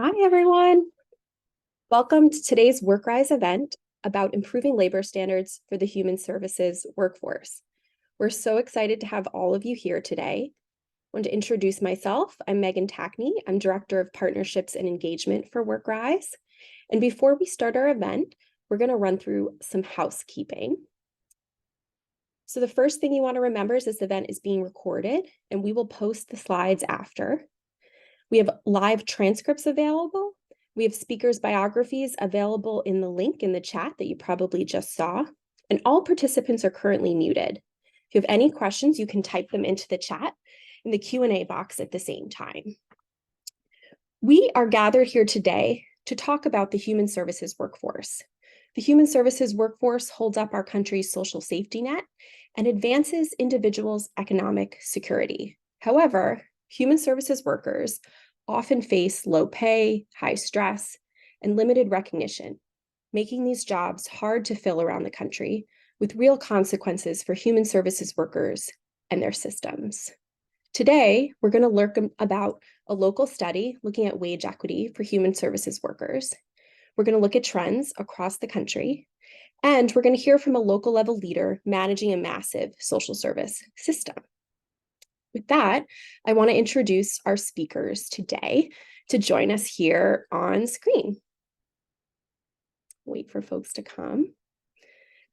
Hi, everyone. Welcome to today's WorkRise event about improving labor standards for the human services workforce. We're so excited to have all of you here today. I want to introduce myself. I'm Megan Tackney. I'm Director of Partnerships and Engagement for WorkRise. And before we start our event, we're going to run through some housekeeping. So the first thing you want to remember is this event is being recorded, and we will post the slides after. We have live transcripts available. We have speakers' biographies available in the link in the chat that you probably just saw. And all participants are currently muted. If you have any questions, you can type them into the chat in the Q&A box at the same time. We are gathered here today to talk about the human services workforce. The human services workforce holds up our country's social safety net and advances individuals' economic security. However, human services workers often face low pay, high stress, and limited recognition, making these jobs hard to fill around the country, with real consequences for human services workers and their systems. Today, we're going to learn about a local study looking at wage equity for human services workers. We're going to look at trends across the country, and we're going to hear from a local level leader managing a massive social service system. With that, I want to introduce our speakers today to join us here on screen. Wait for folks to come.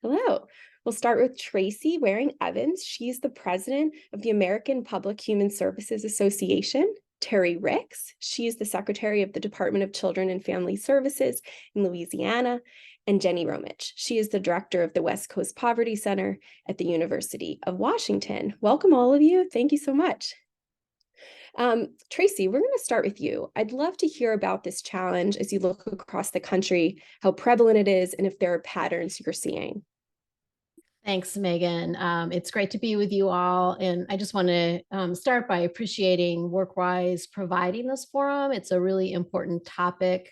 Hello. We'll start with Tracy Wareing-Evans. She's the president of the American Public Human Services Association. Terri P. She is the secretary of the Department of Children and Family Services in Louisiana. And Jenny Romich. She is the director of the West Coast Poverty Center at the University of Washington. Welcome, all of you. Thank you so much. Tracy, we're going to start with you. I'd love to hear about this challenge as you look across the country, how prevalent it is, and if there are patterns you're seeing. Thanks, Megan. It's great to be with you all. And I just want to start by appreciating WorkRise providing this forum. It's a really important topic,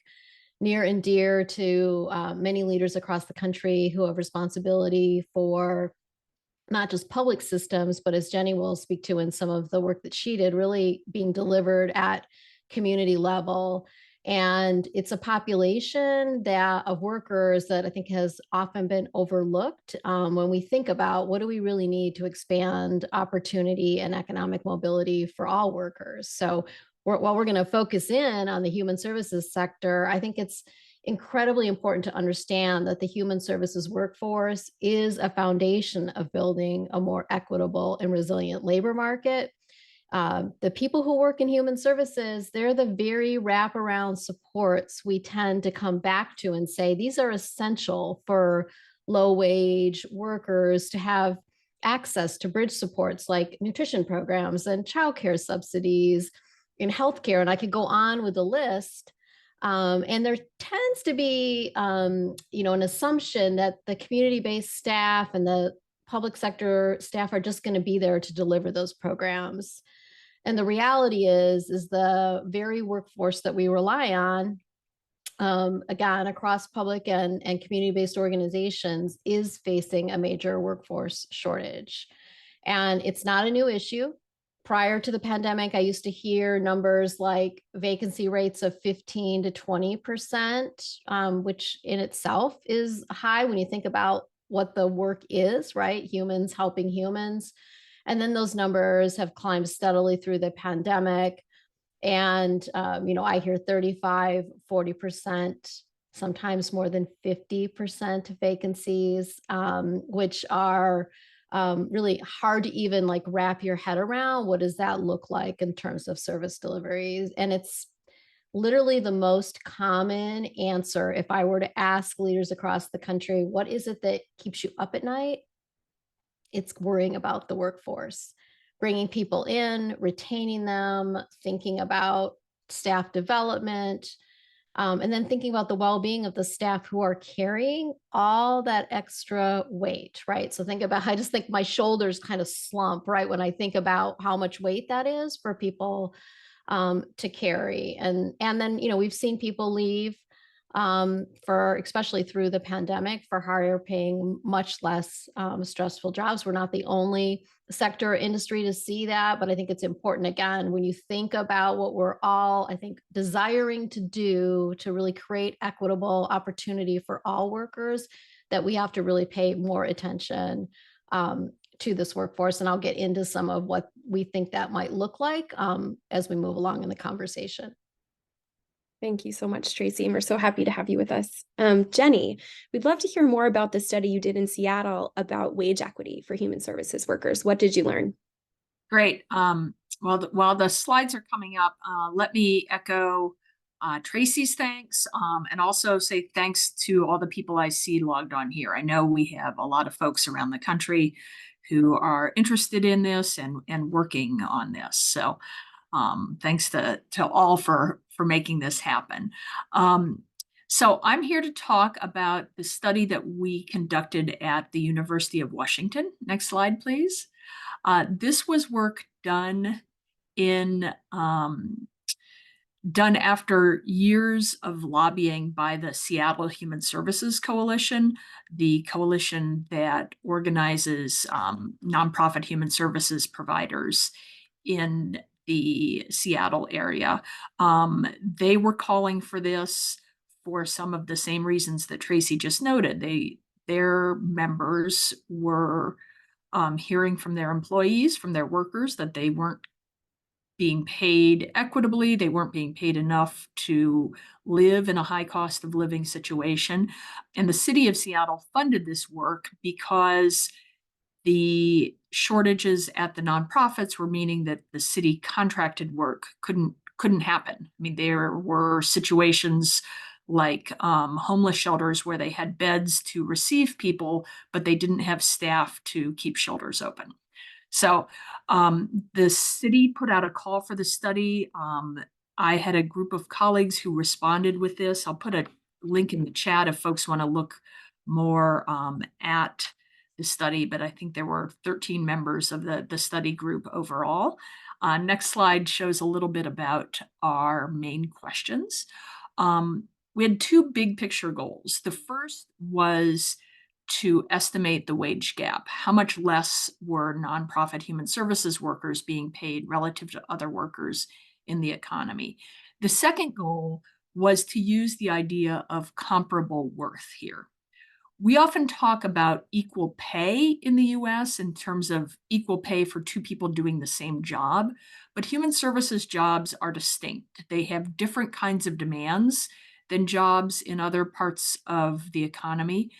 near and dear to many leaders across the country who have responsibility for not just public systems, but as Jenny will speak to in some of the work that she did, really being delivered at community level. And it's a population of workers that I think has often been overlooked when we think about what do we really need to expand opportunity and economic mobility for all workers. So while we're going to focus in on the human services sector, I think it's incredibly important to understand that the human services workforce is a foundation of building a more equitable and resilient labor market. The people who work in human services, they're the very wraparound supports we tend to come back to and say, these are essential for low-wage workers to have access to bridge supports like nutrition programs and childcare subsidies in healthcare. And I could go on with the list. And there tends to be, an assumption that the community-based staff and the public sector staff are just going to be there to deliver those programs. And the reality is the very workforce that we rely on, again, across public and community-based organizations, is facing a major workforce shortage. And it's not a new issue. Prior to the pandemic, I used to hear numbers like vacancy rates of 15 to 20%, which in itself is high when you think about what the work is, right? Humans helping humans. And then those numbers have climbed steadily through the pandemic. And, I hear 35, 40%, sometimes more than 50% vacancies, which are really hard to even wrap your head around. What does that look like in terms of service deliveries? And it's literally the most common answer. If I were to ask leaders across the country, what is it that keeps you up at night? It's worrying about the workforce, bringing people in, retaining them, thinking about staff development, and then thinking about the well-being of the staff who are carrying all that extra weight, right? So I just think my shoulders kind of slump, right? When I think about how much weight that is for people to carry. And then, we've seen people leave for especially through the pandemic for higher paying, much less stressful jobs. We're not the only sector or industry to see that, but I think it's important, again, when you think about what we're all, I think, desiring to do to really create equitable opportunity for all workers, that we have to really pay more attention to this workforce. And I'll get into some of what we think that might look like as we move along in the conversation. Thank you so much, Tracy. And we're so happy to have you with us. Jenny, we'd love to hear more about the study you did in Seattle about wage equity for human services workers. What did you learn? Great. While the slides are coming up, let me echo Tracy's thanks and also say thanks to all the people I see logged on here. I know we have a lot of folks around the country who are interested in this and working on this. So thanks to all for making this happen. So I'm here to talk about the study that we conducted at the University of Washington. Next slide, please. This was work done after years of lobbying by the Seattle Human Services Coalition, the coalition that organizes nonprofit human services providers in the Seattle area. They were calling for this for some of the same reasons that Tracy just noted. Their members were hearing from their employees, from their workers, that they weren't being paid equitably. They weren't being paid enough to live in a high cost of living situation. And the city of Seattle funded this work because the shortages at the nonprofits were meaning that the city contracted work couldn't happen. I mean, there were situations like homeless shelters where they had beds to receive people, but they didn't have staff to keep shelters open. So the city put out a call for the study. I had a group of colleagues who responded with this. I'll put a link in the chat if folks want to look more at the study, but I think there were 13 members of the study group overall. Next slide shows a little bit about our main questions. We had two big picture goals. The first was to estimate the wage gap. How much less were nonprofit human services workers being paid relative to other workers in the economy? The second goal was to use the idea of comparable worth here. We often talk about equal pay in the US in terms of equal pay for two people doing the same job, but human services jobs are distinct. They have different kinds of demands than jobs in other parts of the economy,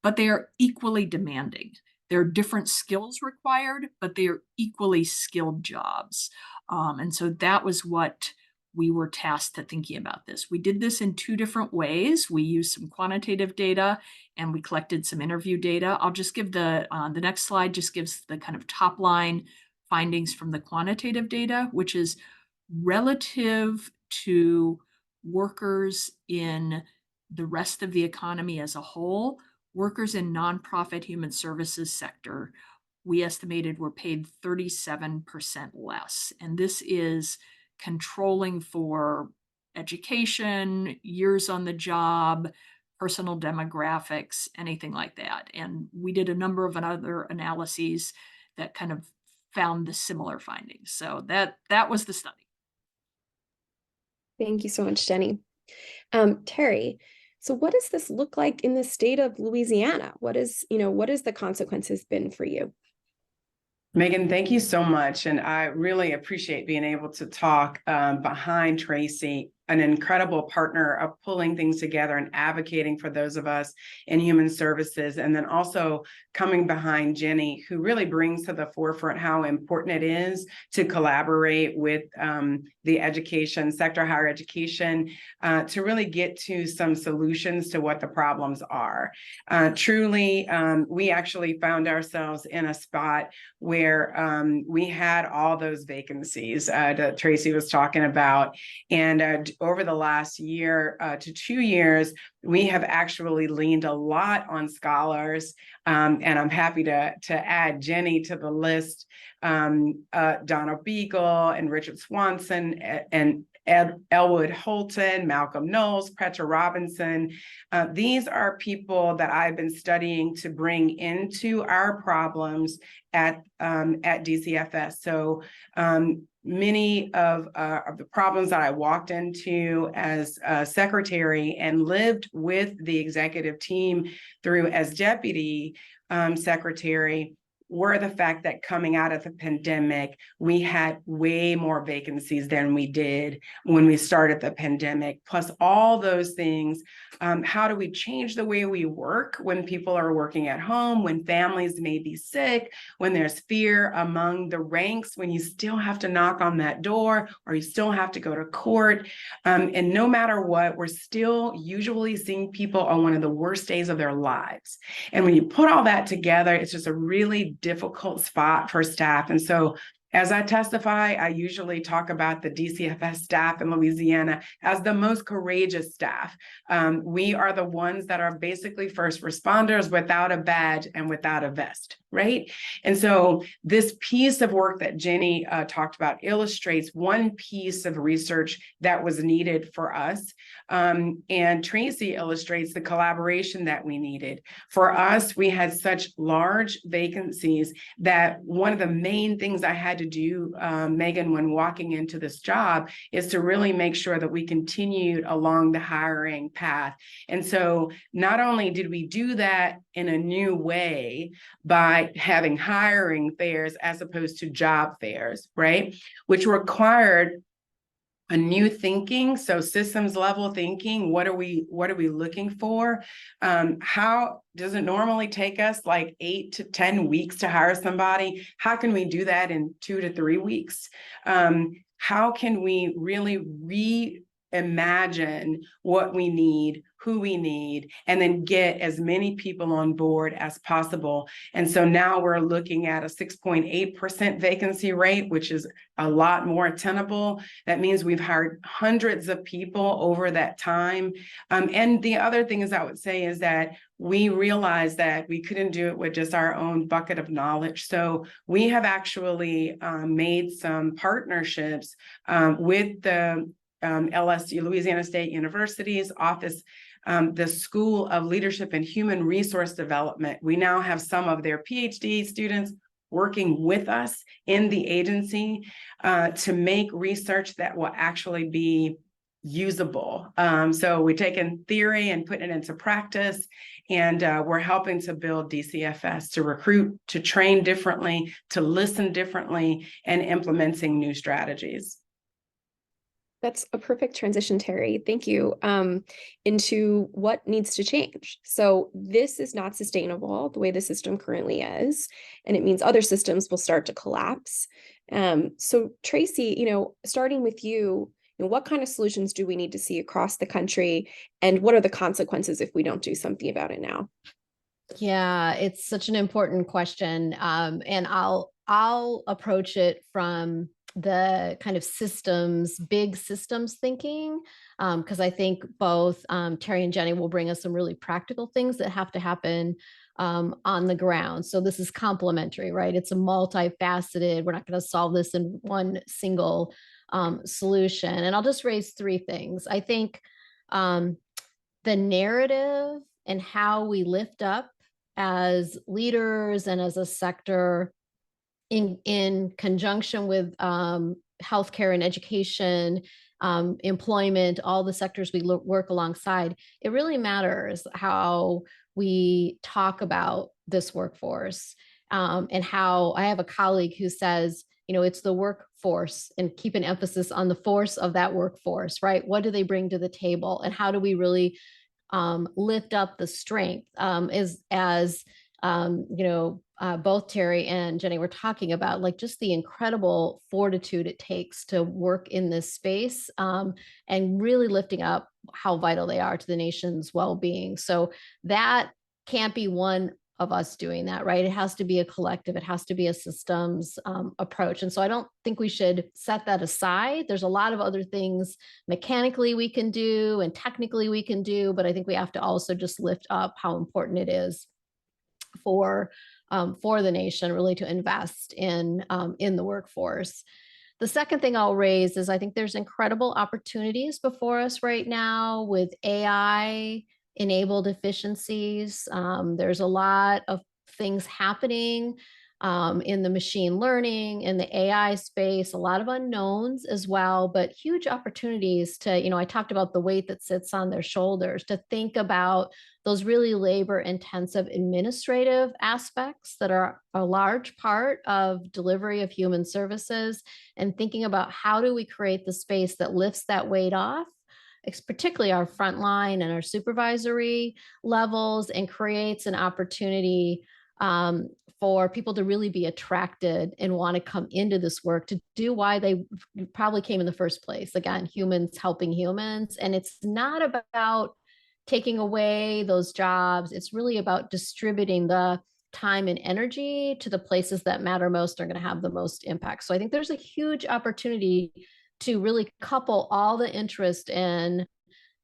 but they are equally demanding. There are different skills required, but they are equally skilled jobs. And so that was what we were tasked to thinking about this. We did this in two different ways. We used some quantitative data and we collected some interview data. I'll just give the next slide just gives the kind of top line findings from the quantitative data, which is relative to workers in the rest of the economy as a whole. Workers in nonprofit human services sector, we estimated were paid 37% less. And this is controlling for education, years on the job, personal demographics, anything like that. And we did a number of other analyses that kind of found the similar findings. So that was the study. Thank you so much, Jenny. Terri, so what does this look like in the state of Louisiana? What is the consequences been for you? Megan, thank you so much. And I really appreciate being able to talk behind Tracy, an incredible partner of pulling things together and advocating for those of us in human services. And then also coming behind Jenny, who really brings to the forefront how important it is to collaborate with the education sector, higher education, to really get to some solutions to what the problems are. Truly, we actually found ourselves in a spot where we had all those vacancies that Tracy was talking about. And over the last year to 2 years, we have actually leaned a lot on scholars. And I'm happy to add Jenny to the list, Donna Beagle and Richard Swanson Elwood Holton, Malcolm Knowles, Petra Robinson. These are people that I've been studying to bring into our problems at DCFS. So many of the problems that I walked into as secretary and lived with the executive team through as deputy secretary were the fact that coming out of the pandemic, we had way more vacancies than we did when we started the pandemic. Plus all those things, how do we change the way we work when people are working at home, when families may be sick, when there's fear among the ranks, when you still have to knock on that door or you still have to go to court. And no matter what, we're still usually seeing people on one of the worst days of their lives. And when you put all that together, it's just a really difficult spot for staff. And so as I testify, I usually talk about the DCFS staff in Louisiana as the most courageous staff. We are the ones that are basically first responders without a badge and without a vest, right? And so this piece of work that Jenny talked about illustrates one piece of research that was needed for us. And Tracy illustrates the collaboration that we needed. For us, we had such large vacancies that one of the main things I had to do, Megan, when walking into this job is to really make sure that we continued along the hiring path. And so not only did we do that in a new way by having hiring fairs as opposed to job fairs, right? Which required a new thinking, so systems level thinking. What are we looking for? How does it normally take us like 8 to 10 weeks to hire somebody? How can we do that in 2 to 3 weeks? How can we really reimagine what we need, who we need, and then get as many people on board as possible? And so now we're looking at a 6.8% vacancy rate, which is a lot more attainable. That means we've hired hundreds of people over that time. And the other thing is I would say is that we realized that we couldn't do it with just our own bucket of knowledge. So we have actually made some partnerships with the LSU, Louisiana State University's office, the School of Leadership and Human Resource Development. We now have some of their PhD students working with us in the agency to make research that will actually be usable. So we're taking theory and putting it into practice, and we're helping to build DCFS to recruit, to train differently, to listen differently, and implementing new strategies. That's a perfect transition, Terri. Thank you. Into what needs to change. So this is not sustainable the way the system currently is, and it means other systems will start to collapse. So Tracy, starting with you, what kind of solutions do we need to see across the country, and what are the consequences if we don't do something about it now? Yeah, it's such an important question, and I'll approach it from the kind of big systems thinking, because I think both Terri and Jenny will bring us some really practical things that have to happen on the ground. So this is complementary, right? It's a multifaceted. We're not going to solve this in one single solution. And I'll just raise 3 things. I think the narrative and how we lift up as leaders and as a sector in conjunction with healthcare and education, employment, all the sectors we work alongside, it really matters how we talk about this workforce, and how I have a colleague who says, it's the workforce, and keep an emphasis on the force of that workforce, right? What do they bring to the table, and how do we really lift up the strength, both Terri and Jenny were talking about, like, just the incredible fortitude it takes to work in this space, and really lifting up how vital they are to the nation's well-being. So that can't be one of us doing that, right? It has to be a collective. It has to be a systems approach. And so I don't think we should set that aside. There's a lot of other things mechanically we can do and technically we can do, but I think we have to also just lift up how important it is for the nation really to invest in the workforce. The second thing I'll raise is I think there's incredible opportunities before us right now with AI enabled efficiencies. There's a lot of things happening in the machine learning, in the AI space, a lot of unknowns as well, but huge opportunities to, I talked about the weight that sits on their shoulders, to think about those really labor intensive administrative aspects that are a large part of delivery of human services, and thinking about how do we create the space that lifts that weight off, particularly our frontline and our supervisory levels, and creates an opportunity for people to really be attracted and want to come into this work to do why they probably came in the first place. Again, humans helping humans. And it's not about taking away those jobs. It's really about distributing the time and energy to the places that matter most, are going to have the most impact. So I think there's a huge opportunity to really couple all the interest in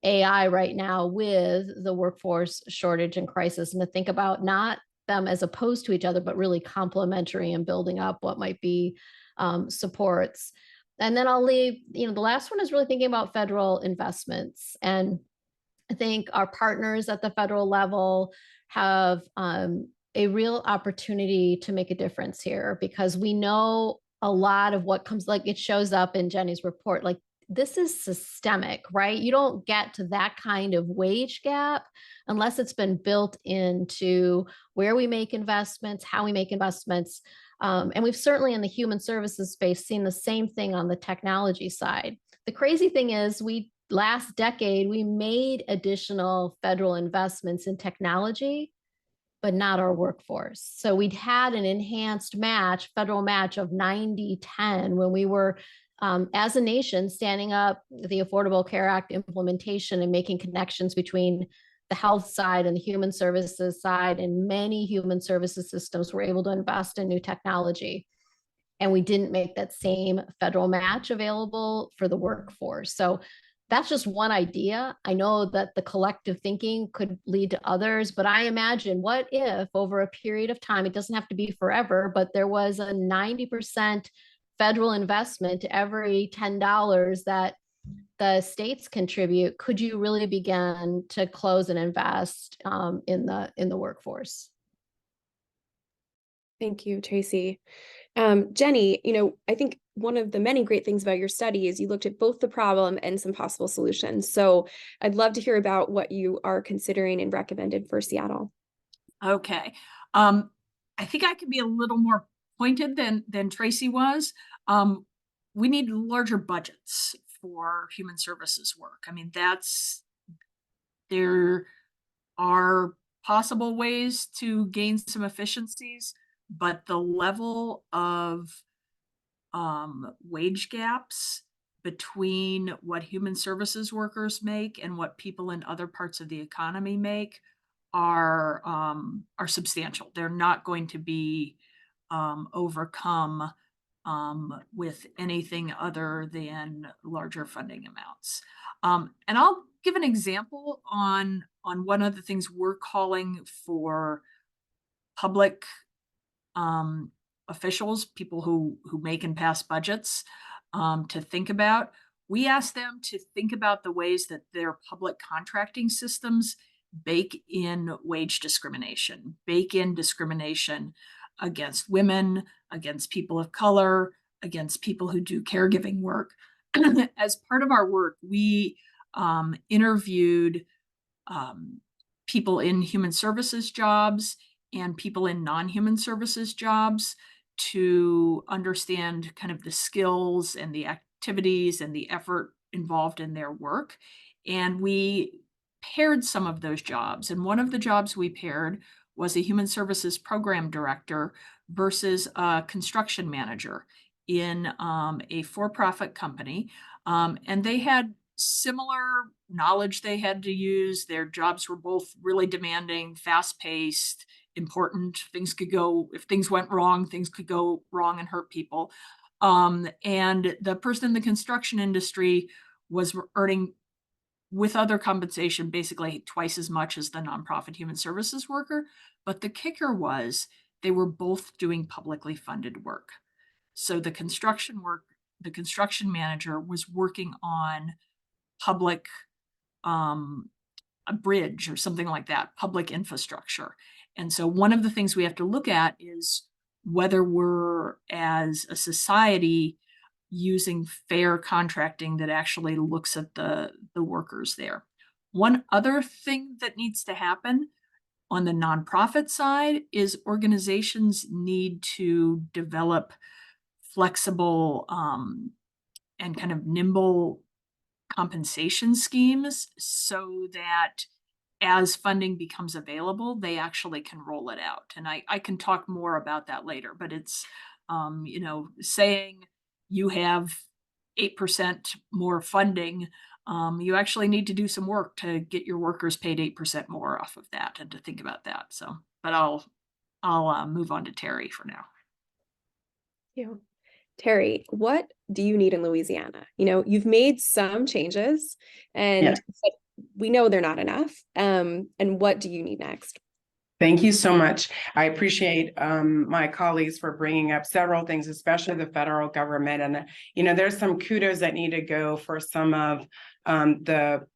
AI right now with the workforce shortage and crisis, and to think about not them as opposed to each other, but really complementary and building up what might be supports. And then I'll leave, the last one is really thinking about federal investments. And I think our partners at the federal level have a real opportunity to make a difference here, because we know a lot of what comes, like it shows up in Jenny's report, like this is systemic, right? You don't get to that kind of wage gap unless it's been built into where we make investments, how we make investments. And we've certainly in the human services space seen the same thing on the technology side. The crazy thing is last decade, we made additional federal investments in technology, but not our workforce. So we'd had an enhanced federal match of 90-10 when we were, as a nation, standing up the Affordable Care Act implementation and making connections between the health side and the human services side, and many human services systems were able to invest in new technology. And we didn't make that same federal match available for the workforce. So that's just one idea. I know that the collective thinking could lead to others, but I imagine, what if over a period of time, it doesn't have to be forever, but there was a 90% federal investment to every $10 that the states contribute? Could you really begin to close and invest in the workforce? Thank you, Tracy. Jenny, I think one of the many great things about your study is you looked at both the problem and some possible solutions. So I'd love to hear about what you are considering and recommended for Seattle. Okay. I think I can be a little more pointed than Tracy was. We need larger budgets for human services work. I mean, there are possible ways to gain some efficiencies, but the level of wage gaps between what human services workers make and what people in other parts of the economy make are substantial. They're not going to be overcome with anything other than larger funding amounts. And I'll give an example on one of the things we're calling for public officials, people who make and pass budgets, to think about. We ask them to think about the ways that their public contracting systems bake in wage discrimination, bake in discrimination against women, against people of color, against people who do caregiving work. As part of our work, we interviewed people in human services jobs and people in non-human services jobs to understand kind of the skills and the activities and the effort involved in their work. And we paired some of those jobs. And one of the jobs we paired was a human services program director versus a construction manager in a for-profit company. And they had similar knowledge they had to use. Their jobs were both really demanding, fast-paced, important. If things went wrong, things could go wrong and hurt people. And the person in the construction industry was earning, with other compensation, basically twice as much as the nonprofit human services worker. But the kicker was they were both doing publicly funded work. So the construction work the construction manager was working on public, a bridge or something like that, public infrastructure. And so one of the things we have to look at is whether we're, as a society, using fair contracting that actually looks at the workers there. One other thing that needs to happen on the nonprofit side is organizations need to develop flexible and kind of nimble compensation schemes so that as funding becomes available, they actually can roll it out. And I can talk more about that later, but it's, you know, saying you have 8% more funding, you actually need to do some work to get your workers paid 8% more off of that and to think about that. So, but I'll move on to Terri for now. Yeah. Terri, what do you need in Louisiana? You know, you've made some changes and but we know they're not enough. And what do you need next? Thank you so much. I appreciate my colleagues for bringing up several things, especially the federal government. And, you know, there's some kudos that need to go for some of the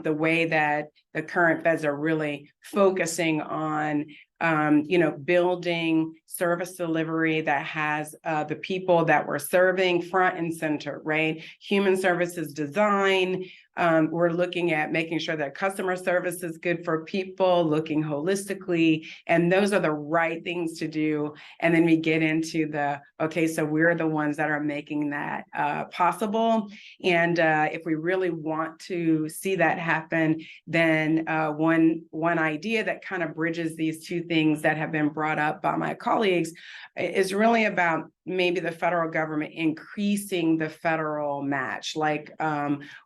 way that the current feds are really focusing on you know, building service delivery that has the people that we're serving front and center, right? Human services design. We're looking at making sure that customer service is good for people, looking holistically, and those are the right things to do. And then we get into the, okay, so we're the ones that are making that possible. And if we really want to see that happen, then one idea that kind of bridges these two things that have been brought up by my colleagues is really about maybe the federal government increasing the federal match, like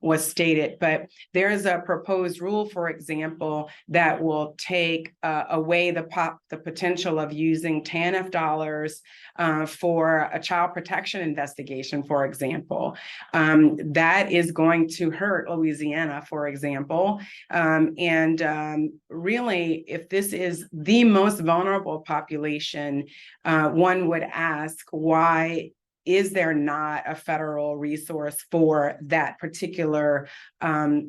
was stated. But there's a proposed rule, for example, that will take away the potential of using TANF dollars for a child protection investigation, for example. That is going to hurt Louisiana, for example. Really, if this is the most vulnerable population, one would ask, why is there not a federal resource for that particular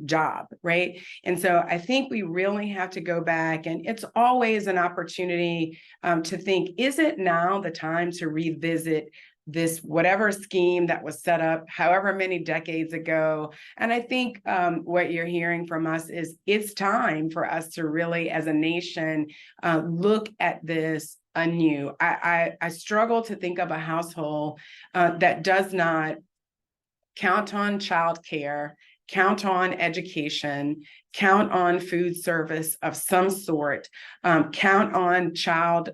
job, right? And so I think we really have to go back, and it's always an opportunity to think, is it now the time to revisit this whatever scheme that was set up however many decades ago? And I think what you're hearing from us is it's time for us to really, as a nation, look at this anew. I struggle to think of a household that does not count on childcare, count on education, count on food service of some sort, count on child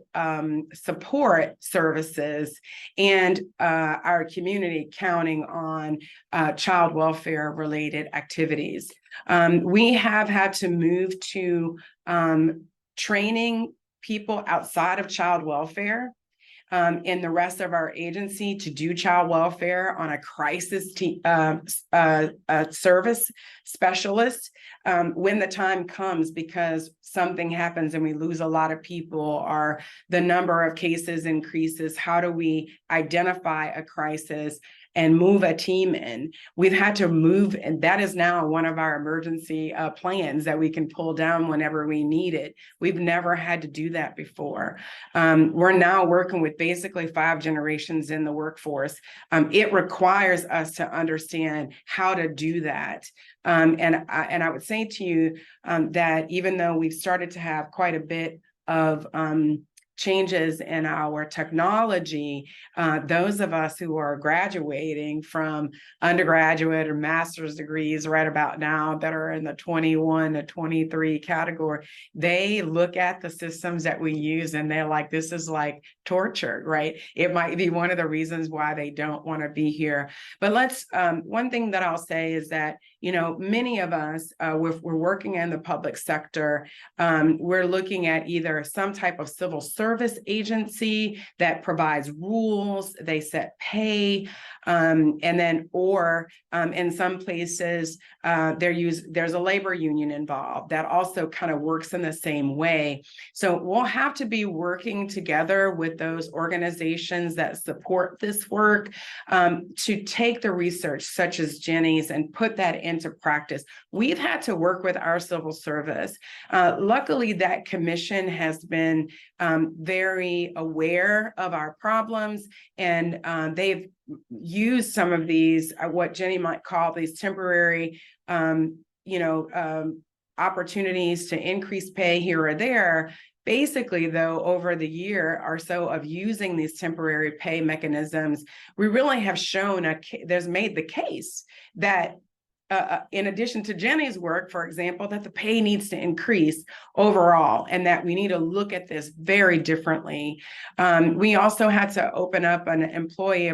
support services, and our community counting on child welfare related activities. We have had to move to training people outside of child welfare in the rest of our agency to do child welfare on a crisis service specialist when the time comes, because something happens and we lose a lot of people or the number of cases increases. How do we identify a crisis and move a team in? We've had to move, and that is now one of our emergency plans that we can pull down whenever we need it. We've never had to do that before. We're now working with basically 5 generations in the workforce. It requires us to understand how to do that. And I would say to you that even though we've started to have quite a bit of changes in our technology, those of us who are graduating from undergraduate or master's degrees right about now that are in the 21 to 23 category, they look at the systems that we use and they're like, this is like torture, right? It might be one of the reasons why they don't want to be here. But one thing that I'll say is that, you know, many of us, we're working in the public sector, we're looking at either some type of civil service agency that provides rules, they set pay. And then, or in some places, there's a labor union involved that also kind of works in the same way. So we'll have to be working together with those organizations that support this work to take the research such as Jenny's and put that into practice. We've had to work with our civil service. Luckily, that commission has been very aware of our problems, and they've used some of these, what Jenny might call these temporary, opportunities to increase pay here or there. Basically, though, over the year or so of using these temporary pay mechanisms, we really have shown there's made the case that in addition to Jenny's work, for example, that the pay needs to increase overall, and that we need to look at this very differently. We also had to open up an employee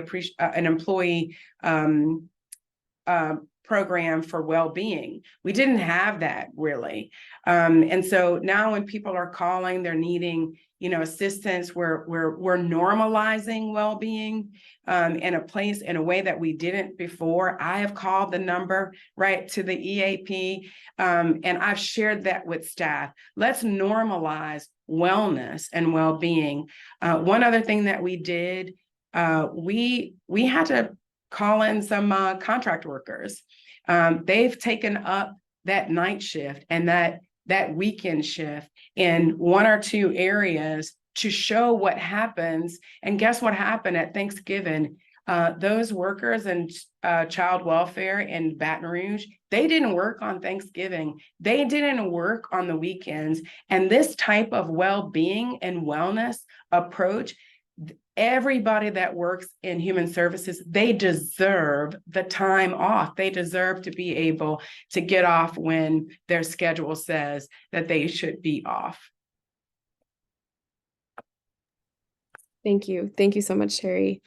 program for well-being. We didn't have that really. And so now when people are calling, they're needing, assistance, we're normalizing well-being in a way that we didn't before. I have called the number right to the EAP, and I've shared that with staff. Let's normalize wellness and well-being. One other thing that we did, we had to call in some contract workers. They've taken up that night shift and that weekend shift in one or two areas to show what happens. And guess what happened at Thanksgiving? Those workers in child welfare in Baton Rouge, they didn't work on Thanksgiving. They didn't work on the weekends. And this type of well-being and wellness approach, everybody that works in human services, they deserve the time off. They deserve to be able to get off when their schedule says that they should be off. Thank you. Thank you so much, Terri.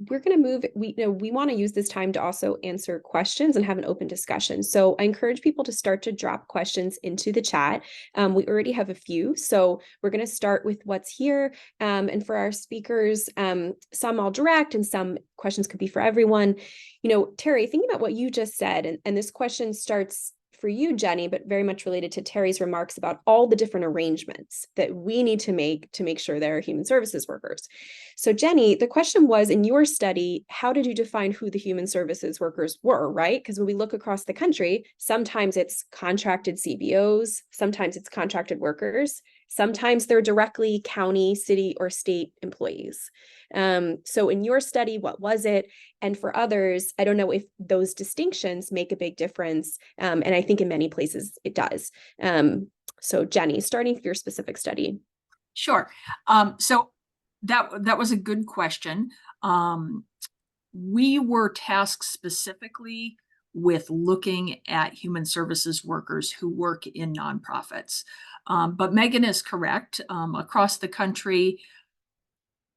We're going to move. We want to use this time to also answer questions and have an open discussion. So I encourage people to start to drop questions into the chat. We already have a few, so we're going to start with what's here. And for our speakers, some I'll direct and some questions could be for everyone. Terri, thinking about what you just said, and this question starts for you, Jenny, but very much related to Terry's remarks about all the different arrangements that we need to make sure they're human services workers. So Jenny, the question was, in your study, how did you define who the human services workers were, right? Because when we look across the country, sometimes it's contracted CBOs, sometimes it's contracted workers, sometimes they're directly county, city, or state employees. So in your study, what was it? And for others, I don't know if those distinctions make a big difference. And I think in many places it does. So Jenny, starting with your specific study. Sure. So that was a good question. We were tasked specifically with looking at human services workers who work in nonprofits. But Megan is correct. Across the country,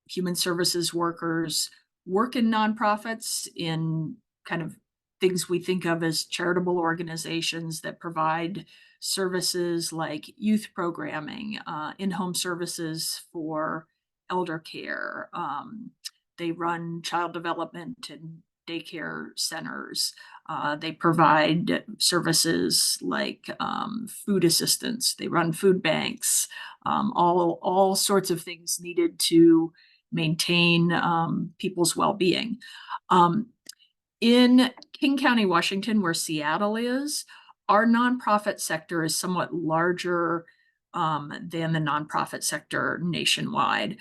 human services workers work in nonprofits in kind of things we think of as charitable organizations that provide services like youth programming, in-home services for elder care. They run child development and daycare centers. They provide services like food assistance. They run food banks, all sorts of things needed to maintain people's well-being. In King County, Washington, where Seattle is, our nonprofit sector is somewhat larger than the nonprofit sector nationwide.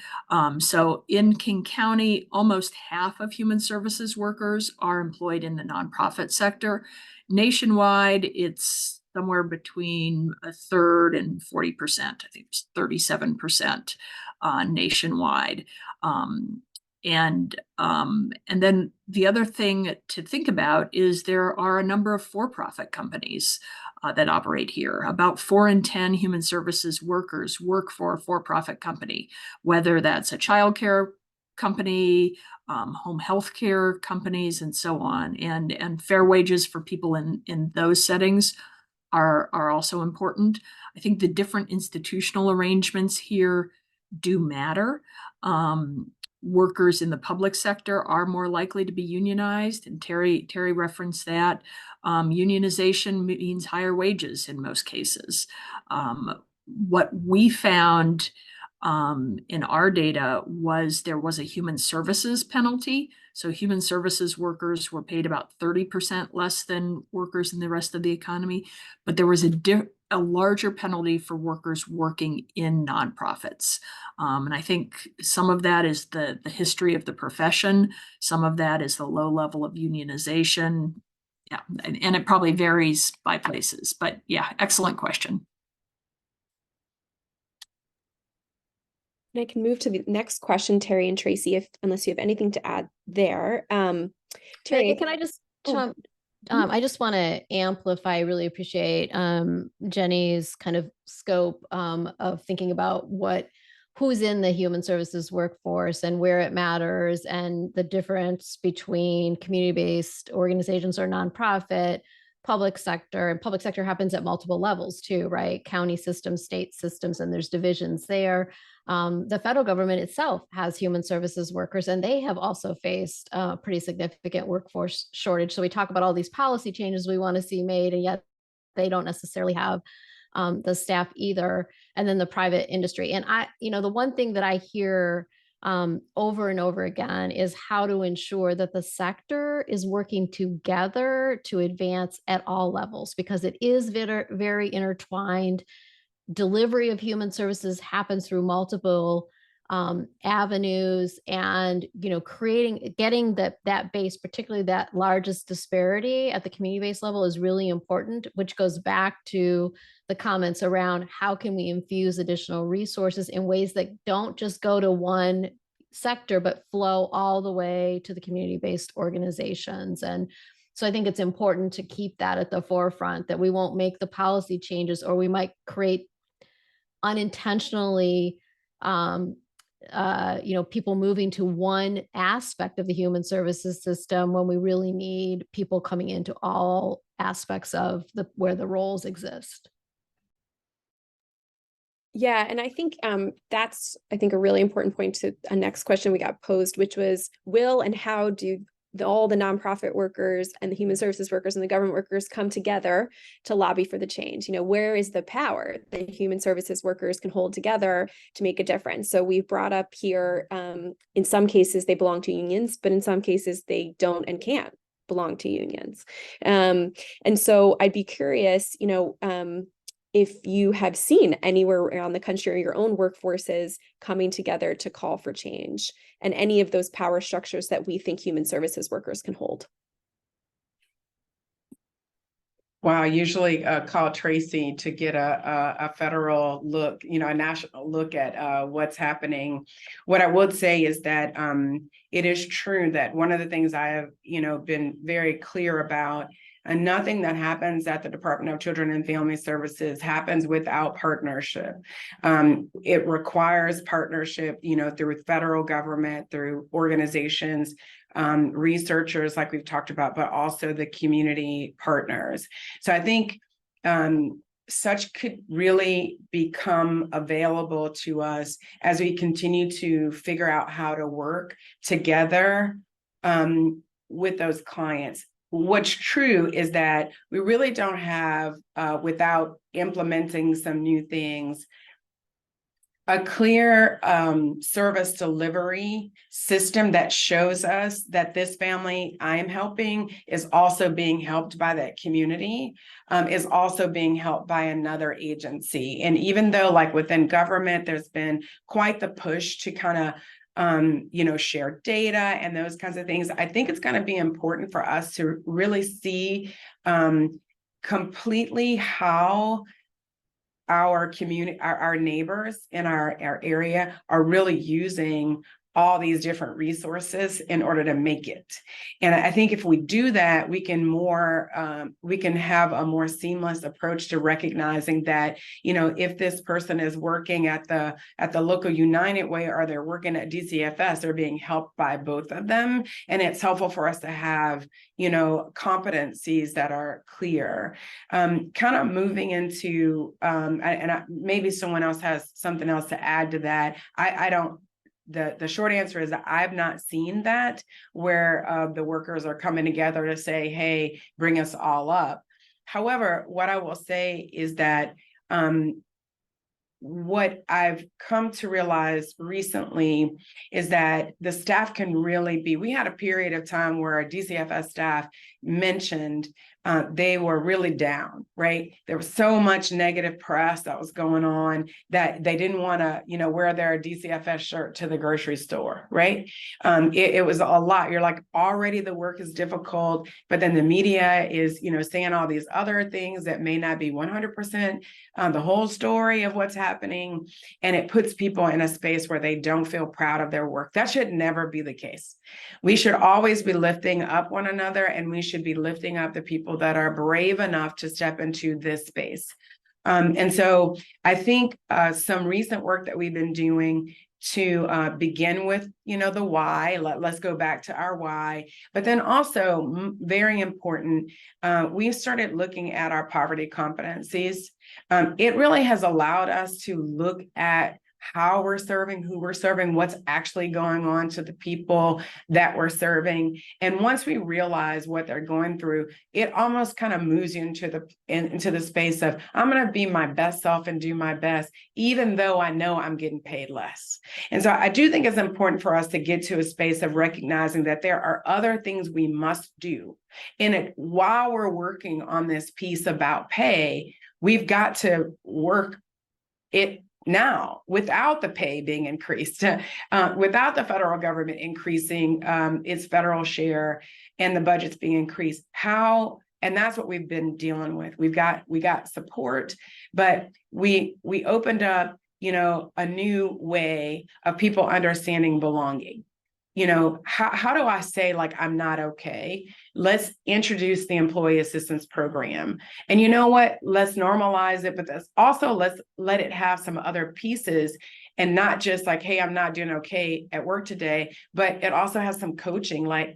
So in King County, almost half of human services workers are employed in the nonprofit sector. Nationwide, it's somewhere between a third and 40%. I think it's 37% nationwide. And then the other thing to think about is there are a number of for-profit companies that operate here. About 4 in 10 human services workers work for a for-profit company, whether that's a childcare company, home health care companies, and so on. And fair wages for people in those settings are also important. I think the different institutional arrangements here do matter. workers in the public sector are more likely to be unionized, and Terri referenced that. Unionization means higher wages in most cases. What we found in our data was there was a human services penalty. So human services workers were paid about 30% less than workers in the rest of the economy, but there was a larger penalty for workers working in nonprofits. And I think some of that is the history of the profession. Some of that is the low level of unionization. Yeah, and it probably varies by places, but yeah, excellent question. And I can move to the next question, Terri and Tracy, unless you have anything to add there. Terri, Megan, can I just jump? I just want to amplify, really appreciate Jenny's kind of scope of thinking about who's in the human services workforce and where it matters, and the difference between community-based organizations or nonprofit, public sector. And public sector happens at multiple levels too, right? County systems, state systems, and there's divisions there. The federal government itself has human services workers, and they have also faced a pretty significant workforce shortage. So we talk about all these policy changes we want to see made, and yet they don't necessarily have the staff either. And then the private industry. And the one thing that I hear over and over again is how to ensure that the sector is working together to advance at all levels, because it is very, very intertwined. Delivery of human services happens through multiple avenues, and getting that base, particularly that largest disparity at the community-based level, is really important, which goes back to the comments around how can we infuse additional resources in ways that don't just go to one sector but flow all the way to the community-based organizations. And so I think it's important to keep that at the forefront, that we won't make the policy changes, or we might create unintentionally people moving to one aspect of the human services system when we really need people coming into all aspects of where the roles exist. Yeah, and I think that's a really important point to a next question we got posed, which was, will and how do all the nonprofit workers and the human services workers and the government workers come together to lobby for the change? Where is the power that human services workers can hold together to make a difference? So we've brought up here, in some cases they belong to unions, but in some cases they don't and can't belong to unions. And so I'd be curious, if you have seen anywhere around the country or your own workforces coming together to call for change, and any of those power structures that we think human services workers can hold. Wow, I usually call Tracy to get a federal look, a national look at what's happening. What I would say is that it is true that one of the things I have, been very clear about, and nothing that happens at the Department of Children and Family Services happens without partnership. It requires partnership, through federal government, through organizations, researchers like we've talked about, but also the community partners. So I think such could really become available to us as we continue to figure out how to work together with those clients. What's true is that we really don't have, without implementing some new things, a clear service delivery system that shows us that this family I'm helping is also being helped by that community, is also being helped by another agency. And even though, like within government, there's been quite the push to kind of share data and those kinds of things, I think it's going to be important for us to really see completely how our community, our neighbors in our area are really using all these different resources in order to make it. And I think if we do that, we can have a more seamless approach to recognizing that, if this person is working at the local United Way or they're working at DCFS, they're being helped by both of them. And it's helpful for us to have, competencies that are clear. Kind of moving into, maybe someone else has something else to add to that. I don't the short answer is that I've not seen that where the workers are coming together to say, hey, bring us all up. However, what I will say is that what I've come to realize recently is that the staff can really be, we had a period of time where our DCFS staff mentioned they were really down, right? There was so much negative press that was going on that they didn't want to, wear their DCFS shirt to the grocery store, right? It was a lot. You're like, already the work is difficult, but then the media is, saying all these other things that may not be 100% the whole story of what's happening. And it puts people in a space where they don't feel proud of their work. That should never be the case. We should always be lifting up one another, and we should be lifting up the people that are brave enough to step into this space. And so I think some recent work that we've been doing to begin with, the why, let's go back to our why, but then also very important, we started looking at our poverty competencies. It really has allowed us to look at how we're serving, who we're serving, what's actually going on to the people that we're serving. And once we realize what they're going through, it almost kind of moves you into the space of, I'm going to be my best self and do my best, even though I know I'm getting paid less. And so I do think it's important for us to get to a space of recognizing that there are other things we must do. And while we're working on this piece about pay, we've got to work it now without the pay being increased, without the federal government increasing its federal share and the budgets being increased. And that's what we've been dealing with. We got support, but we opened up, a new way of people understanding belonging. How do I say, like, I'm not okay? Let's introduce the employee assistance program. And you know what? Let's normalize it, but let's let it have some other pieces, and not just like, hey, I'm not doing okay at work today, but it also has some coaching, like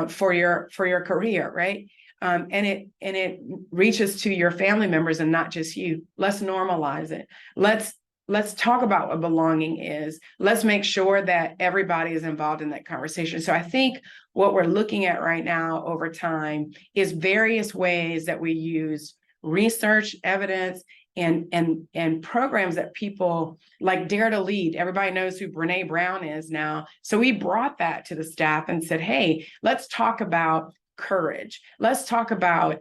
for your career, right? And it reaches to your family members and not just you. Let's normalize it. Let's talk about what belonging is. Let's make sure that everybody is involved in that conversation. So I think what we're looking at right now over time is various ways that we use research, evidence, and programs that people like Dare to Lead. Everybody knows who Brene Brown is now. So we brought that to the staff and said, hey, let's talk about courage. Let's talk about,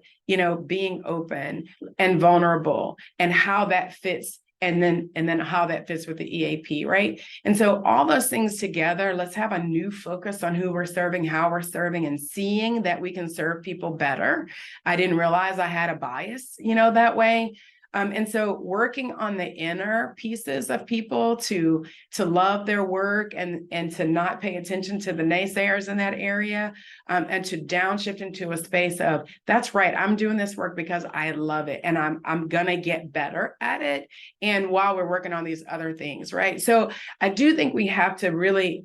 being open and vulnerable and how that fits. And then how that fits with the EAP, right? And so all those things together, let's have a new focus on who we're serving, how we're serving, and seeing that we can serve people better. I didn't realize I had a bias, that way. And so working on the inner pieces of people to love their work and to not pay attention to the naysayers in that area, and to downshift into a space of, that's right, I'm doing this work because I love it and I'm gonna get better at it. And while we're working on these other things, right? So I do think we have to really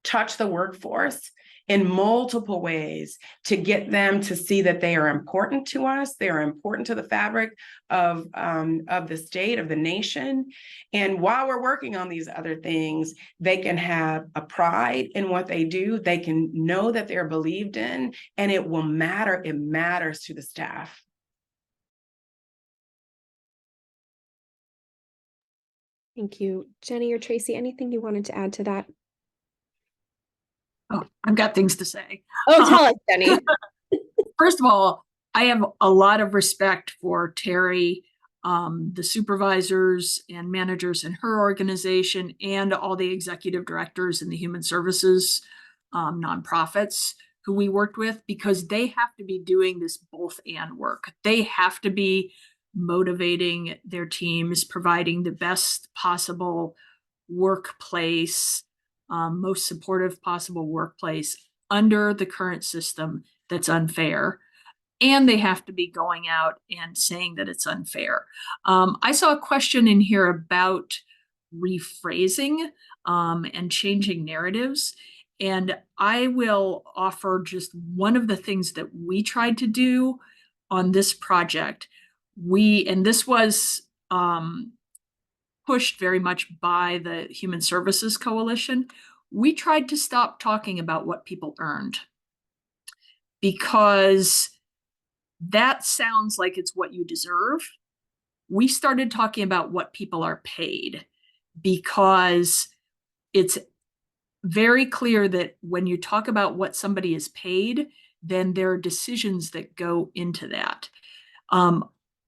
touch the workforce in multiple ways to get them to see that they are important to us. They are important to the fabric of the state, of the nation. And while we're working on these other things, they can have a pride in what they do. They can know that they're believed in, and it will matter. It matters to the staff. Thank you. Jenny or Tracy, anything you wanted to add to that? Oh, I've got things to say. Oh, tell us, Jenny. First of all, I have a lot of respect for Terri, the supervisors and managers in her organization, and all the executive directors in the human services nonprofits who we worked with, because they have to be doing this both and work. They have to be motivating their teams, providing the best possible workplace, most supportive possible workplace under the current system that's unfair. And they have to be going out and saying that it's unfair. I saw a question in here about rephrasing and changing narratives. And I will offer just one of the things that we tried to do on this project. And this was pushed very much by the Human Services Coalition, we tried to stop talking about what people earned, because that sounds like it's what you deserve. We started talking about what people are paid, because it's very clear that when you talk about what somebody is paid, then there are decisions that go into that.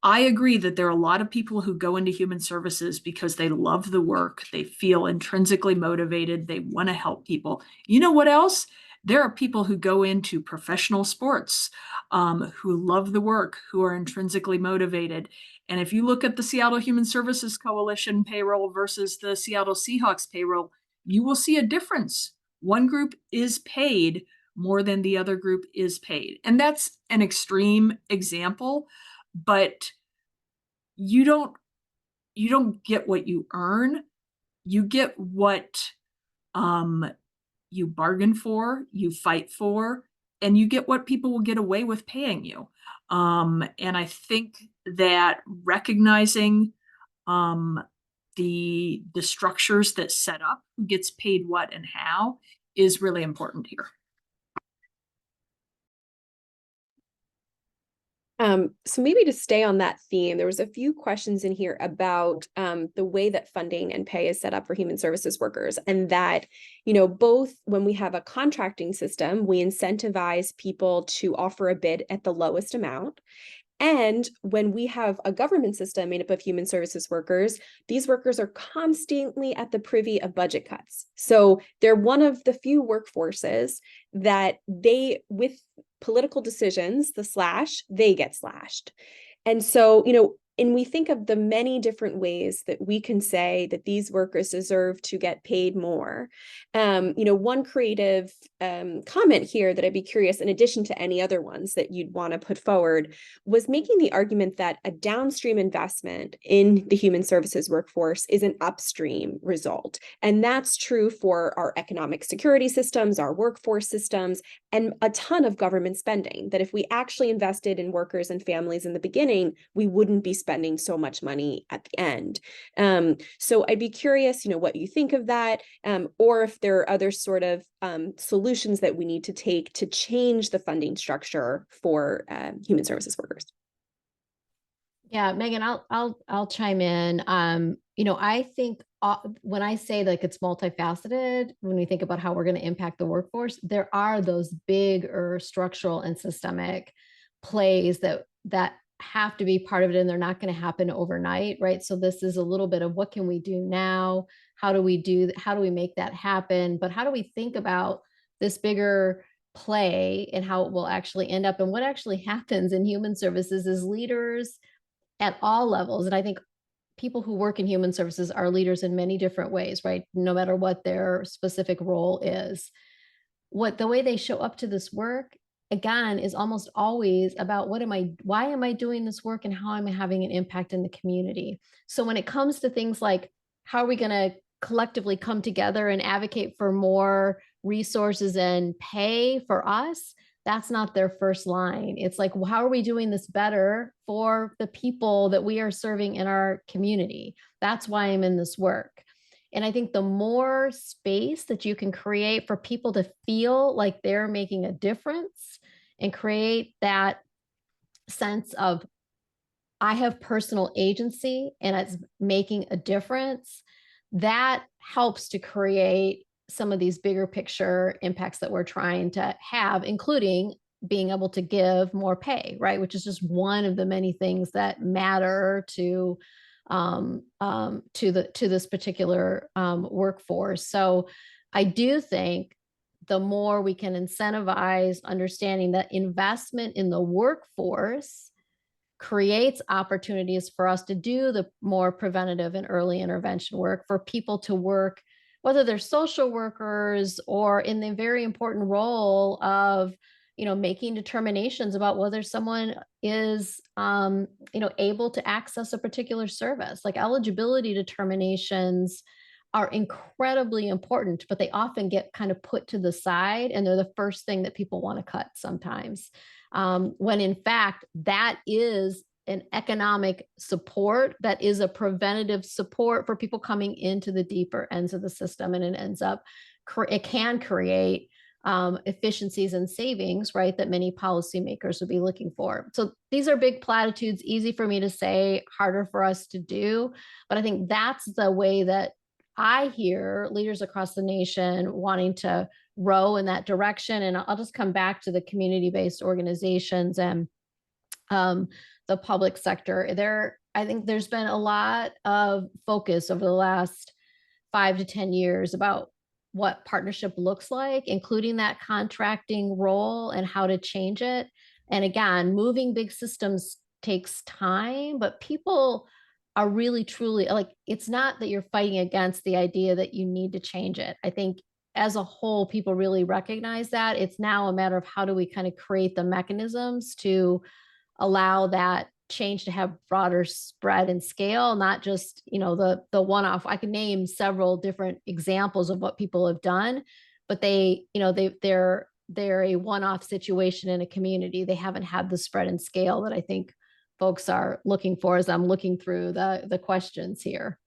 I agree that there are a lot of people who go into human services because they love the work, they feel intrinsically motivated, they want to help people. You know what else? There are people who go into professional sports, who love the work, who are intrinsically motivated. And if you look at the Seattle Human Services Coalition payroll versus the Seattle Seahawks payroll, you will see a difference. One group is paid more than the other group is paid. And that's an extreme example, but you don't get what you earn. You get what you bargain for, you fight for, and you get what people will get away with paying you. And I think that recognizing the structures that set up who gets paid what and how is really important here. So maybe to stay on that theme, there was a few questions in here about the way that funding and pay is set up for human services workers, and that, both when we have a contracting system, we incentivize people to offer a bid at the lowest amount. And when we have a government system made up of human services workers, these workers are constantly at the privy of budget cuts. So they're one of the few workforces that with political decisions, they get slashed. And so, and we think of the many different ways that we can say that these workers deserve to get paid more. One creative comment here that I'd be curious, in addition to any other ones that you'd want to put forward, was making the argument that a downstream investment in the human services workforce is an upstream result. And that's true for our economic security systems, our workforce systems, and a ton of government spending, that if we actually invested in workers and families in the beginning, we wouldn't be spending so much money at the end. So I'd be curious, what you think of that, or if there are other sort of solutions that we need to take to change the funding structure for human services workers. Yeah, Megan, I'll chime in. I think when I say like it's multifaceted, when we think about how we're going to impact the workforce, there are those bigger structural and systemic plays that have to be part of it, and they're not going to happen overnight, right? So this is a little bit of what can we do now? How do we make that happen? But how do we think about this bigger play and how it will actually end up? And what actually happens in human services is leaders at all levels. And I think people who work in human services are leaders in many different ways, right? No matter what their specific role is. The way they show up to this work, again, is almost always about why am I doing this work and how am I having an impact in the community? So when it comes to things like, how are we going to collectively come together and advocate for more resources and pay for us? That's not their first line. It's like, well, how are we doing this better for the people that we are serving in our community? That's why I'm in this work. And I think the more space that you can create for people to feel like they're making a difference and create that sense of, I have personal agency and it's making a difference, that helps to create some of these bigger picture impacts that we're trying to have, including being able to give more pay, right? Which is just one of the many things that matter to this particular workforce. So I do think the more we can incentivize understanding that investment in the workforce creates opportunities for us to do the more preventative and early intervention work, for people to work, whether they're social workers or in the very important role of making determinations about whether someone is, able to access a particular service. Like eligibility determinations are incredibly important, but they often get kind of put to the side, and they're the first thing that people want to cut sometimes. When in fact, that is an economic support that is a preventative support for people coming into the deeper ends of the system. And it ends up, it can create efficiencies and savings, right, that many policymakers would be looking for. So these are big platitudes, easy for me to say, harder for us to do. But I think that's the way that I hear leaders across the nation wanting to row in that direction. And I'll just come back to the community-based organizations and the public sector. I think there's been a lot of focus over the last 5 to 10 years about what partnership looks like, including that contracting role and how to change it. And again, moving big systems takes time, but people are really truly like, it's not that you're fighting against the idea that you need to change it. I think as a whole, people really recognize that. It's now a matter of how do we kind of create the mechanisms to allow that change to have broader spread and scale, not just, you know, the one-off. I can name several different examples of what people have done, but they're a one-off situation in a community. They haven't had the spread and scale that I think folks are looking for as I'm looking through the questions here.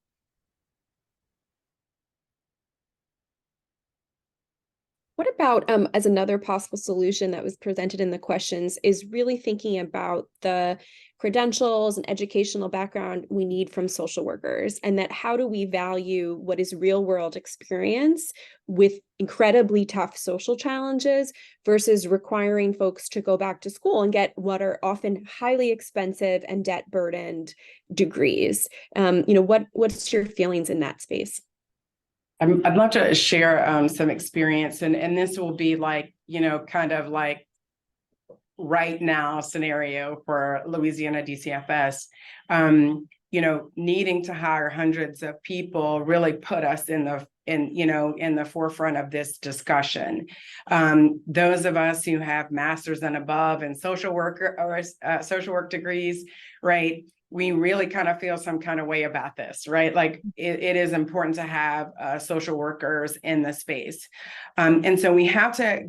What about, as another possible solution that was presented in the questions, is really thinking about the credentials and educational background we need from social workers, and that how do we value what is real world experience with incredibly tough social challenges versus requiring folks to go back to school and get what are often highly expensive and debt burdened degrees. What's your feelings in that space? I'd love to share some experience, and this will be like, kind of like right now scenario for Louisiana DCFS. Needing to hire hundreds of people really put us in the forefront of this discussion. Those of us who have masters and above in social work degrees, right? We really kind of feel some kind of way about this, right? Like it is important to have social workers in the space. And so we have to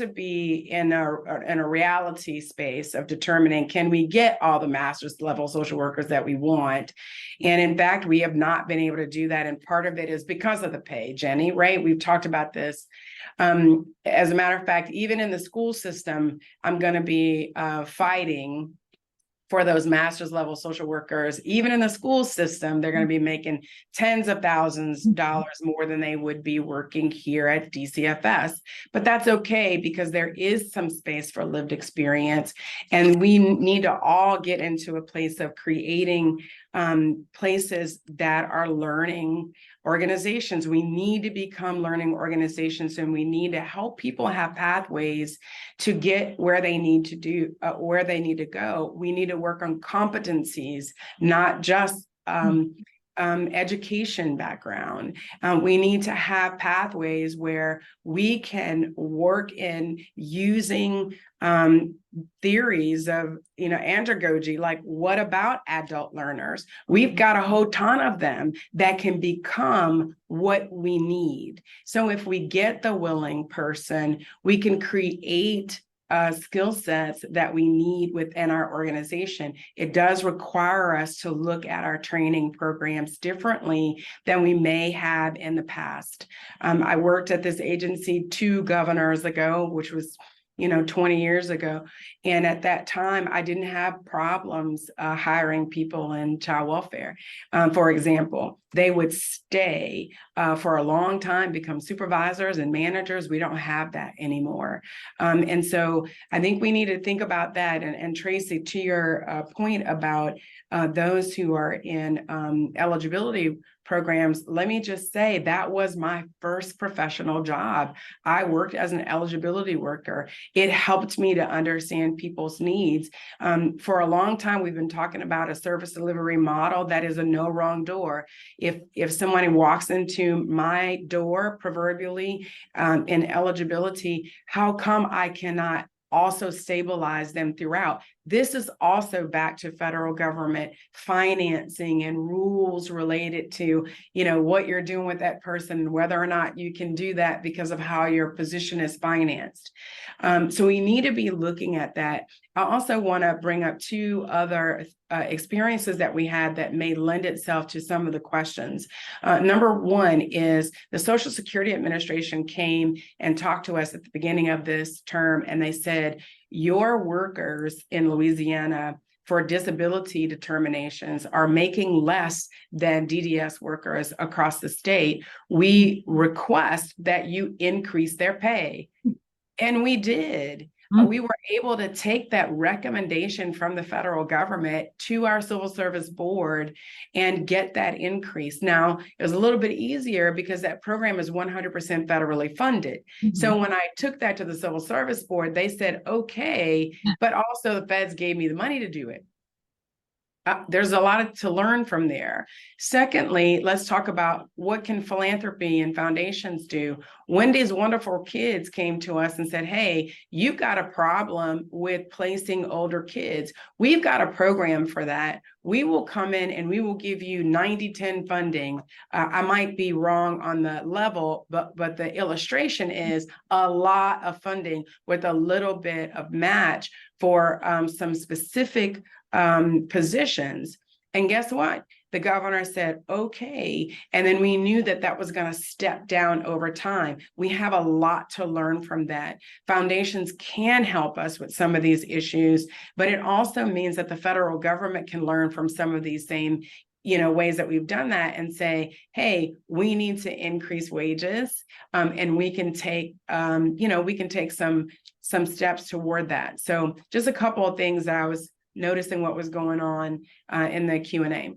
be in a reality space of determining, can we get all the master's level social workers that we want? And in fact, we have not been able to do that. And part of it is because of the pay, Jenny, right? We've talked about this. As a matter of fact, even in the school system, I'm going to be fighting for those master's level social workers. Even in the school system, they're going to be making tens of thousands of dollars more than they would be working here at DCFS. But that's okay, because there is some space for lived experience. And we need to all get into a place of creating places that are learning organizations. We need to become learning organizations, and we need to help people have pathways to get where they need to go. We need to work on competencies, not just education background. We need to have pathways where we can work in using theories of, andragogy, like what about adult learners? We've got a whole ton of them that can become what we need. So if we get the willing person, we can create skill sets that we need within our organization. It does require us to look at our training programs differently than we may have in the past. I worked at this agency 2 governors ago, which was 20 years ago. And at that time, I didn't have problems hiring people in child welfare. For example, they would stay for a long time, become supervisors and managers. We don't have that anymore. And so I think we need to think about that. And Tracy, to your point about those who are in eligibility programs, let me just say that was my first professional job. I worked as an eligibility worker. It helped me to understand people's needs. For a long time, we've been talking about a service delivery model that is a no wrong door. If someone walks into my door, proverbially, in eligibility, how come I cannot also stabilize them throughout? This is also back to federal government financing and rules related to, what you're doing with that person, whether or not you can do that because of how your position is financed. So we need to be looking at that. I also want to bring up two other experiences that we had that may lend itself to some of the questions. Number one is the Social Security Administration came and talked to us at the beginning of this term, and they said, your workers in Louisiana for disability determinations are making less than DDS workers across the state. We request that you increase their pay. And we did. We were able to take that recommendation from the federal government to our civil service board and get that increase. Now, it was a little bit easier because that program is 100% federally funded. So when I took that to the civil service board, they said, okay, but also the feds gave me the money to do it. There's a lot to learn from there. Secondly, let's talk about what can philanthropy and foundations do. Wendy's Wonderful Kids came to us and said, hey, you've got a problem with placing older kids. We've got a program for that. We will come in and we will give you 90-10 funding. I might be wrong on the level, but the illustration is a lot of funding with a little bit of match for some specific positions. And guess what? The governor said, okay. And then we knew that that was going to step down over time. We have a lot to learn from that. Foundations can help us with some of these issues, but it also means that the federal government can learn from some of these same ways that we've done that and say, hey, we need to increase wages, and we can take, some steps toward that. So just a couple of things that I was noticing what was going on in the Q&A.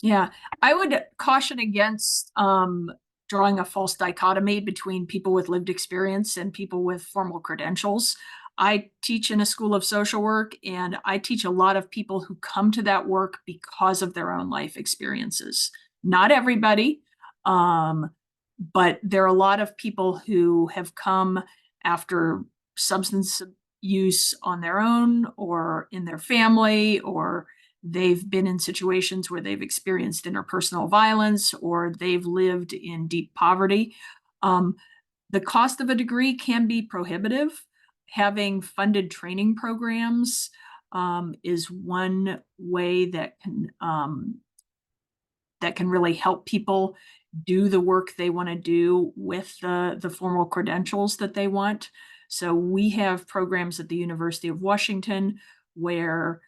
Yeah, I would caution against drawing a false dichotomy between people with lived experience and people with formal credentials. I teach in a school of social work, and I teach a lot of people who come to that work because of their own life experiences. Not everybody, but there are a lot of people who have come after substance use on their own or in their family, or they've been in situations where they've experienced interpersonal violence, or they've lived in deep poverty. The cost of a degree can be prohibitive. Having funded training programs is one way that can really help people do the work they want to do with the formal credentials that they want. So we have programs at the University of Washington where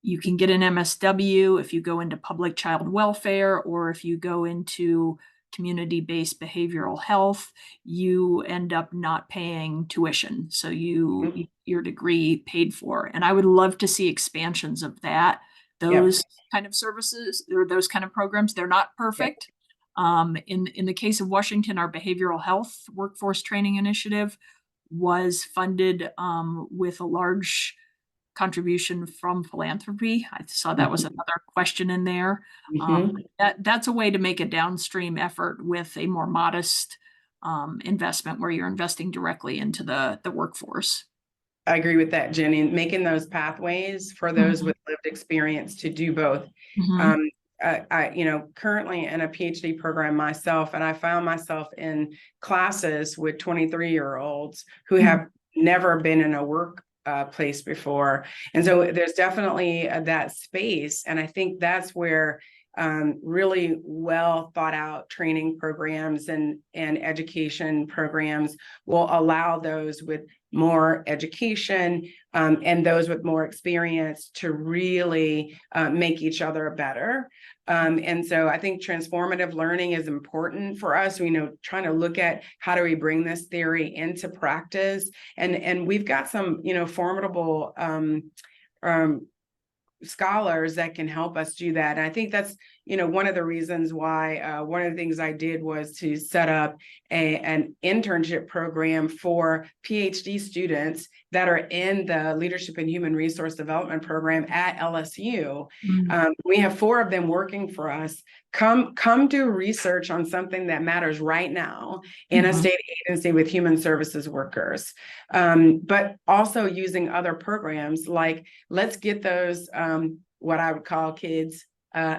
you can get an MSW if you go into public child welfare, or if you go into community-based behavioral health, you end up not paying tuition. So your degree paid for. And I would love to see expansions of that. Those kind of services or those kind of programs, they're not perfect. In the case of Washington, our behavioral health workforce training initiative was funded with a large contribution from philanthropy. I saw that was another question in there. That's a way to make a downstream effort with a more modest investment where you're investing directly into the workforce. I agree with that, Jenny. Making those pathways for those with lived experience to do both. I currently in a PhD program myself, and I found myself in classes with 23-year-olds who have never been in a workplace before. And so there's definitely that space. And I think that's where really well thought out training programs and education programs will allow those with more education and those with more experience to really make each other better. And so I think transformative learning is important for us. Trying to look at how do we bring this theory into practice. And we've got some, formidable scholars that can help us do that. And I think that's, one of the reasons why one of the things I did was to set up an internship program for PhD students that are in the Leadership and Human Resource Development program at LSU. We have 4 of them working for us. Come do research on something that matters right now in a state agency with human services workers, but also using other programs like, let's get those what I would call kids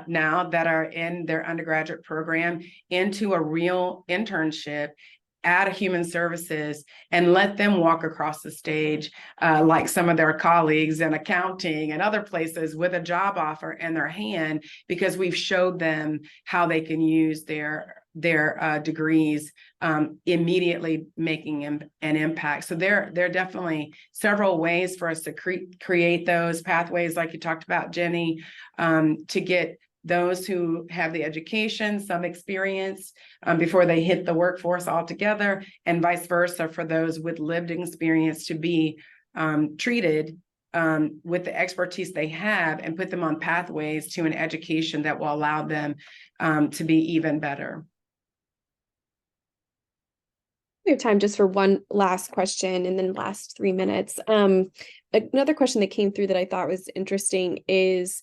now that are in their undergraduate program into a real internship at a human services and let them walk across the stage like some of their colleagues in accounting and other places with a job offer in their hand, because we've showed them how they can use their degrees immediately making an impact. So there are definitely several ways for us to create those pathways, like you talked about, Jenny, to get those who have the education, some experience before they hit the workforce altogether, and vice versa for those with lived experience to be treated with the expertise they have and put them on pathways to an education that will allow them to be even better. We have time just for one last question and then last 3 minutes. Another question that came through that I thought was interesting is,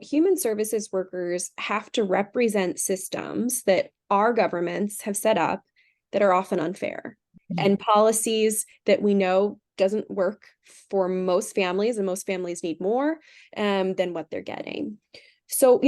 human services workers have to represent systems that our governments have set up that are often unfair, and policies that we know doesn't work for most families, and most families need more than what they're getting. So,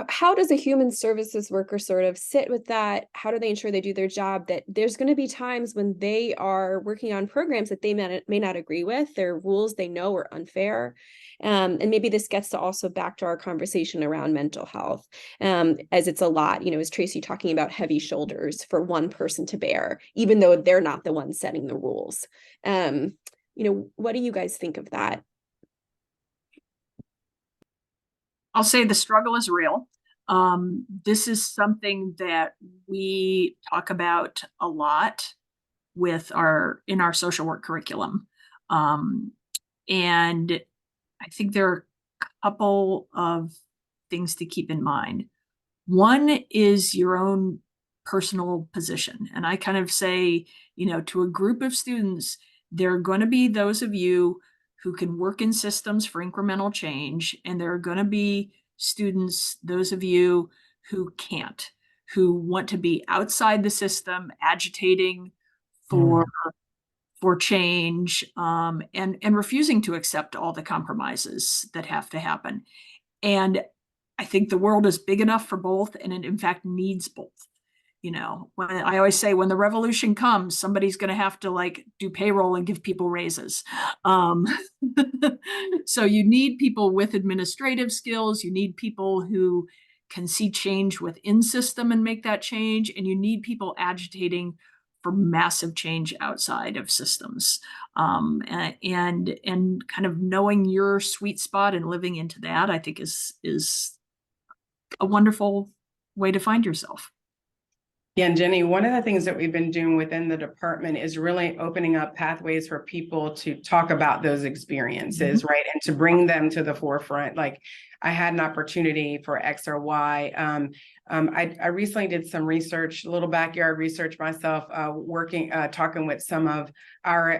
how does a human services worker sort of sit with that? How do they ensure they do their job? That there's going to be times when they are working on programs that they may not agree with, their rules they know are unfair. And maybe this gets to also back to our conversation around mental health, as it's a lot, is Tracy talking about heavy shoulders for one person to bear, even though they're not the ones setting the rules. What do you guys think of that? I'll say the struggle is real. This is something that we talk about a lot in our social work curriculum. And I think there are a couple of things to keep in mind. One is your own personal position. And I kind of say, to a group of students, there are going to be those of you who can work in systems for incremental change, and there are going to be students, those of you who can't, who want to be outside the system, agitating for change, and refusing to accept all the compromises that have to happen. And I think the world is big enough for both, and it in fact needs both. When I always say, when the revolution comes, somebody's going to have to do payroll and give people raises. So you need people with administrative skills. You need people who can see change within system and make that change. And you need people agitating for massive change outside of systems. And kind of knowing your sweet spot and living into that, I think is a wonderful way to find yourself. Yeah, and Jenny, one of the things that we've been doing within the department is really opening up pathways for people to talk about those experiences, right? And to bring them to the forefront. Like, I had an opportunity for X or Y. I recently did some research, a little backyard research myself, talking with some of our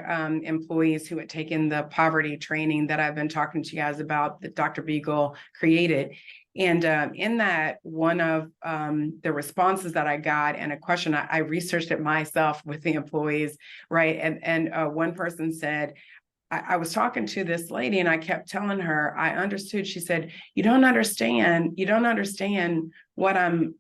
employees who had taken the poverty training that I've been talking to you guys about, that Dr. Beagle created. And in that, one of the responses that I got, and a question, I researched it myself with the employees, right? And one person said, I was talking to this lady and I kept telling her, I understood. She said, you don't understand what I'm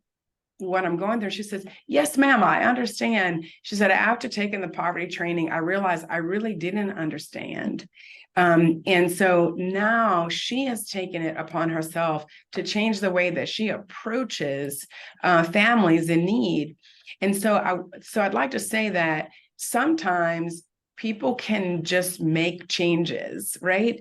going through. She says, yes, ma'am, I understand. She said, after taking the poverty training, I realized I really didn't understand. And so now she has taken it upon herself to change the way that she approaches families in need. And so I'd like to say that sometimes people can just make changes, right?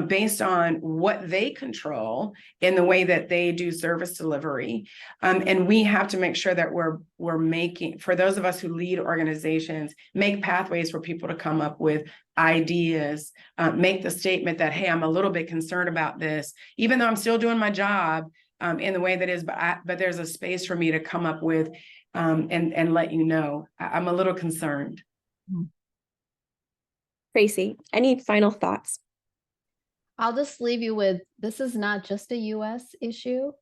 Based on what they control in the way that they do service delivery. And we have to make sure that we're making, for those of us who lead organizations, make pathways for people to come up with ideas, make the statement that, hey, I'm a little bit concerned about this, even though I'm still doing my job. in the way that is, but there's a space for me to come up with and let you know. I'm a little concerned. Tracy, any final thoughts? I'll just leave you with, this is not just a US issue.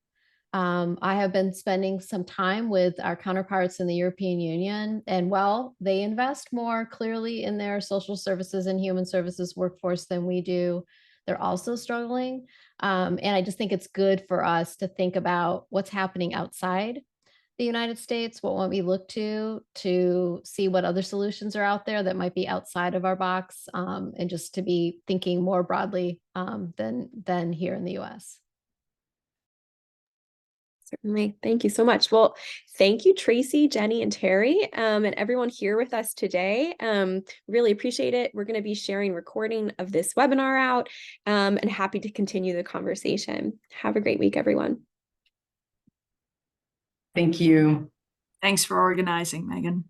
I have been spending some time with our counterparts in the European Union, and while they invest more clearly in their social services and human services workforce than we do, they're also struggling. And I just think it's good for us to think about what's happening outside the United States, what might we look to see what other solutions are out there that might be outside of our box, and just to be thinking more broadly than here in the US. Certainly. Thank you so much. Well, thank you, Tracy, Jenny, and Terri, and everyone here with us today. Really appreciate it. We're going to be sharing recording of this webinar out, and happy to continue the conversation. Have a great week, everyone. Thank you. Thanks for organizing, Megan.